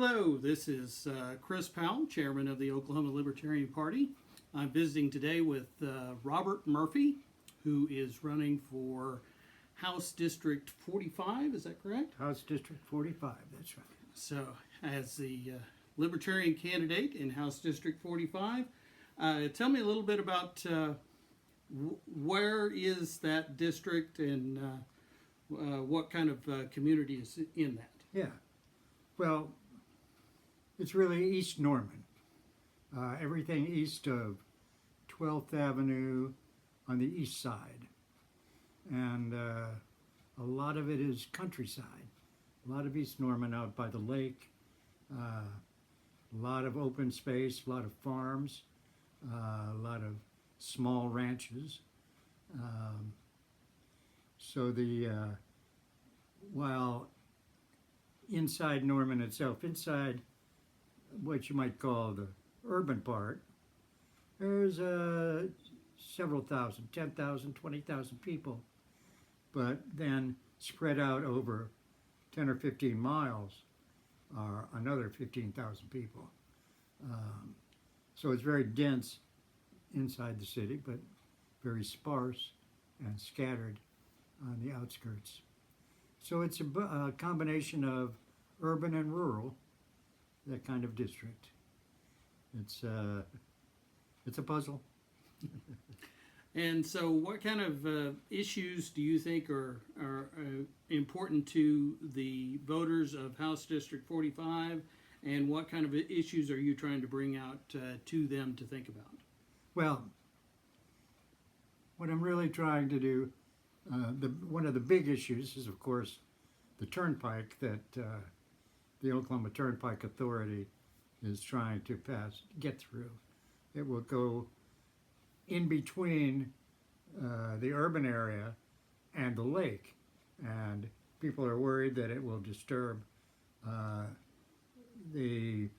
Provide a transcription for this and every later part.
Hello, this is Chris Powell, Chairman of the Oklahoma Libertarian Party. I'm visiting today with Robert Murphy, who is running for House District 45, is that correct? House District 45, that's right. So, as the Libertarian candidate in House District 45, tell me a little bit about where is that district and what kind of community is in that? Yeah, well, it's really East Norman. Everything east of 12th Avenue on the east side. And a lot of it is countryside. A lot of East Norman out by the lake. A lot of open space, a lot of farms, a lot of small ranches. While inside Norman itself, inside what you might call the urban part, there's several thousand, 10,000, 20,000 people, but then spread out over 10 or 15 miles are another 15,000 people. So it's very dense inside the city, but very sparse and scattered on the outskirts. So it's a combination of urban and rural, that kind of district. It's a puzzle. And so what kind of issues do you think are important to the voters of House District 45, and what kind of issues are you trying to bring out to them to think about? Well, what I'm really trying to do, one of the big issues is, of course, the turnpike that the Oklahoma Turnpike Authority is trying to get through. It will go in between the urban area and the lake, and people are worried that it will disturb the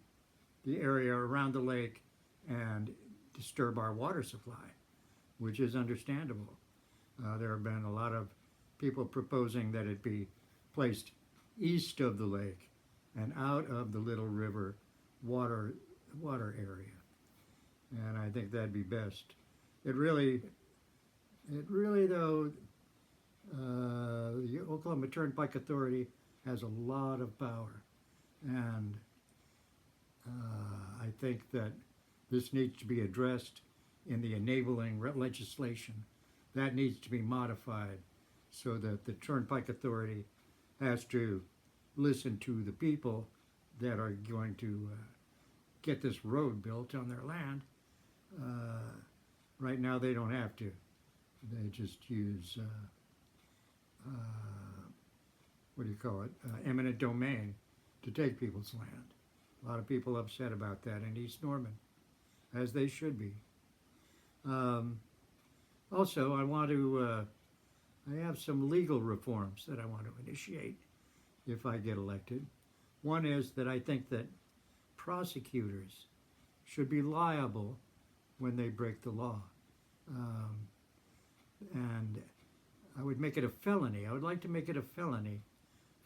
area around the lake and disturb our water supply, which is understandable. There have been a lot of people proposing that it be placed east of the lake and out of the Little River water area, and I think that'd be best. It really though, the Oklahoma Turnpike Authority has a lot of power, and I think that this needs to be addressed in the enabling legislation. That needs to be modified so that the Turnpike Authority has to listen to the people that are going to get this road built on their land. Right now they don't have to. They just use, eminent domain to take people's land. A lot of people upset about that in East Norman, as they should be. Also, I have some legal reforms that I want to initiate if I get elected. One is that I think that prosecutors should be liable when they break the law. And I would make it a felony. I would like to make it a felony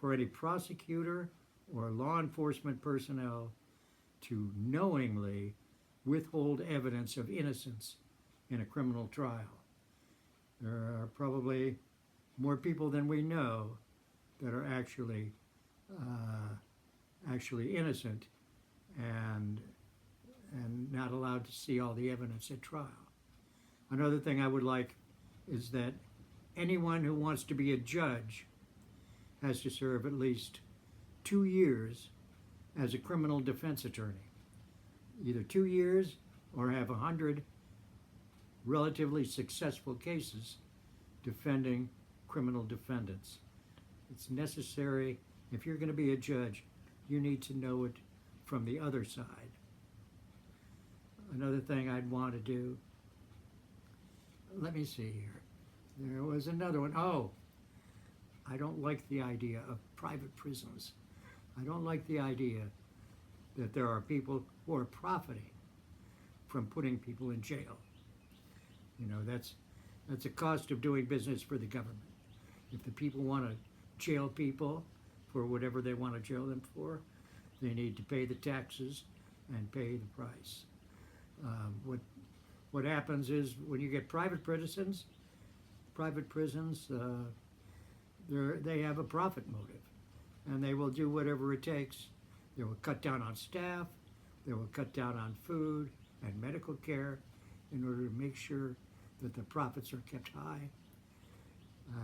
for any prosecutor or law enforcement personnel to knowingly withhold evidence of innocence in a criminal trial. There are probably more people than we know that are actually innocent and not allowed to see all the evidence at trial. Another thing I would like is that anyone who wants to be a judge has to serve at least 2 years as a criminal defense attorney. Either 2 years or have 100 relatively successful cases defending criminal defendants. It's necessary. If you're going to be a judge, you need to know it from the other side. Another thing I'd want to do, let me see here. There was another one. Oh, I don't like the idea of private prisons. I don't like the idea that there are people who are profiting from putting people in jail. You know, that's a cost of doing business for the government. If the people want to jail people for whatever they want to jail them for, They need to pay the taxes and pay the price. What happens is when you get private prisons, they have a profit motive, and they will do whatever it takes. They will cut down on staff, they will cut down on food and medical care in order to make sure that the profits are kept high.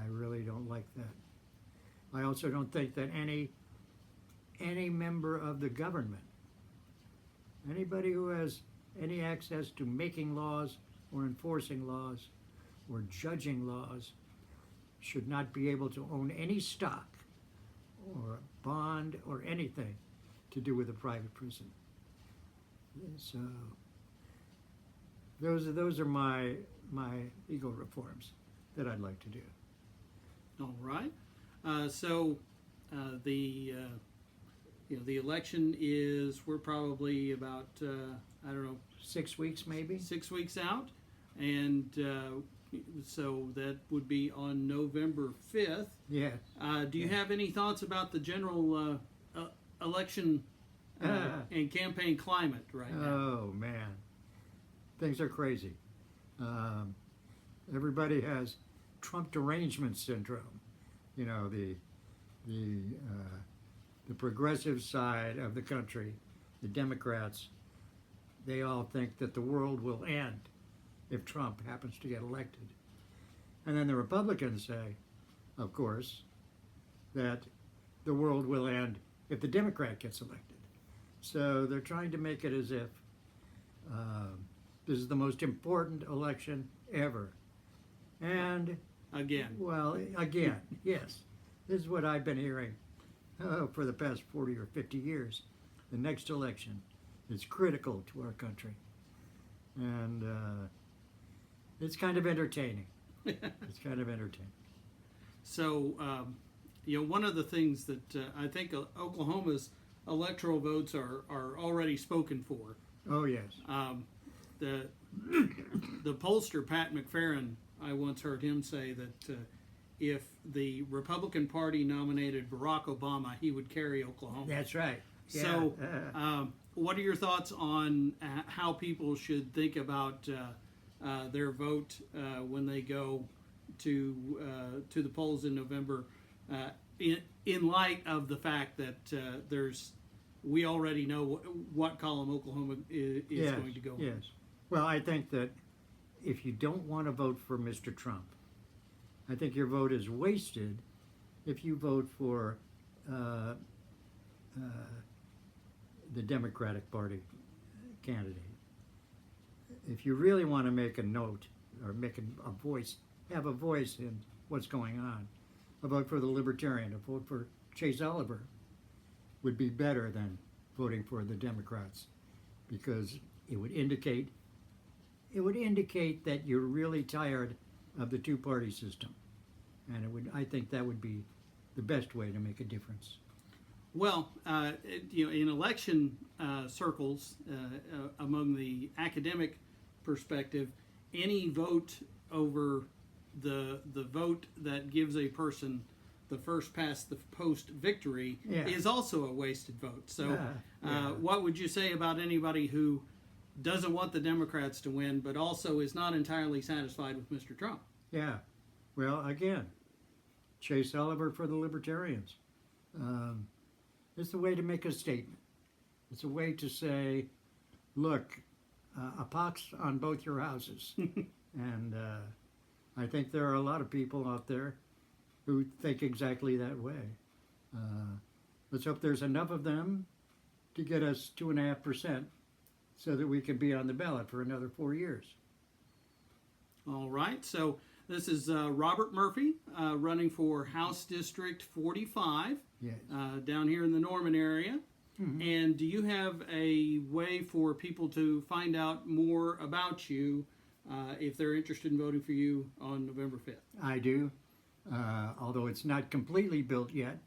I really don't like that. I also don't think that any member of the government, anybody who has any access to making laws or enforcing laws or judging laws, should not be able to own any stock or bond or anything to do with a private prison. So those are my legal reforms that I'd like to do. All right. The election is, we're probably about I don't know, 6 weeks maybe. 6 weeks out, and so that would be on November 5th. Yeah. Do you have any thoughts about the general election and campaign climate right now? Oh man, things are crazy. Everybody has Trump derangement syndrome. You know, the progressive side of the country, the Democrats, they all think that the world will end if Trump happens to get elected. And then the Republicans say, of course, that the world will end if the Democrat gets elected. So they're trying to make it as if this is the most important election ever. And Again. well, again, yes. This is what I've been hearing for the past 40 or 50 years. The next election is critical to our country. And it's kind of entertaining. It's kind of entertaining. So, one of the things that I think Oklahoma's electoral votes are already spoken for. Oh, yes. The pollster, Pat McFerrin, I once heard him say that if the Republican Party nominated Barack Obama, he would carry Oklahoma. That's right. Yeah. So, what are your thoughts on how people should think about their vote when they go to the polls in November, in light of the fact that we already know what column Oklahoma is yes, going to go in? Yes. Well, I think that if you don't want to vote for Mr. Trump, I think your vote is wasted if you vote for the Democratic Party candidate. If you really want to make a note or make a voice, have a voice in what's going on, a vote for the Libertarian, a vote for Chase Oliver would be better than voting for the Democrats, because it would indicate that you're really tired of the two-party system, and I think that would be the best way to make a difference. Well, in election circles, among the academic perspective, any vote over the vote that gives a person the first past the post victory is also a wasted vote. So, what would you say about anybody who doesn't want the Democrats to win, but also is not entirely satisfied with Mr. Trump? Yeah. Well, again, Chase Oliver for the Libertarians. It's a way to make a statement. It's a way to say, look, a pox on both your houses. And I think there are a lot of people out there who think exactly that way. Let's hope there's enough of them to get us 2.5% so that we can be on the ballot for another 4 years. All right. So this is Robert Murphy running for House District 45 Yes. down here in the Norman area. Mm-hmm. And do you have a way for people to find out more about you if they're interested in voting for you on November 5th? I do. Although it's not completely built yet,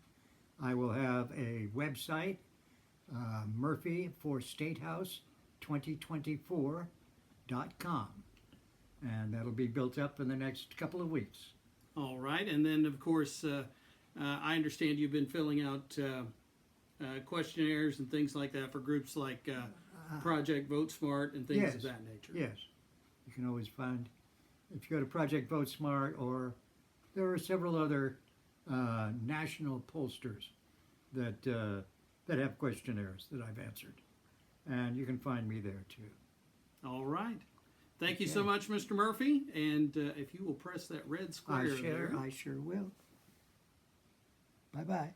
I will have a website, murphyforstatehouse2024.com, and that'll be built up in the next couple of weeks. All right. And then, of course, I understand you've been filling out questionnaires and things like that for groups like Project Vote Smart and things Yes. of that nature. Yes, you can always find, if you go to Project Vote Smart, or there are several other national pollsters that have questionnaires that I've answered, and you can find me there too. All right. Thank you so Okay. much, Mr. Murphy. And if you will press that red square there. I sure will. Bye bye.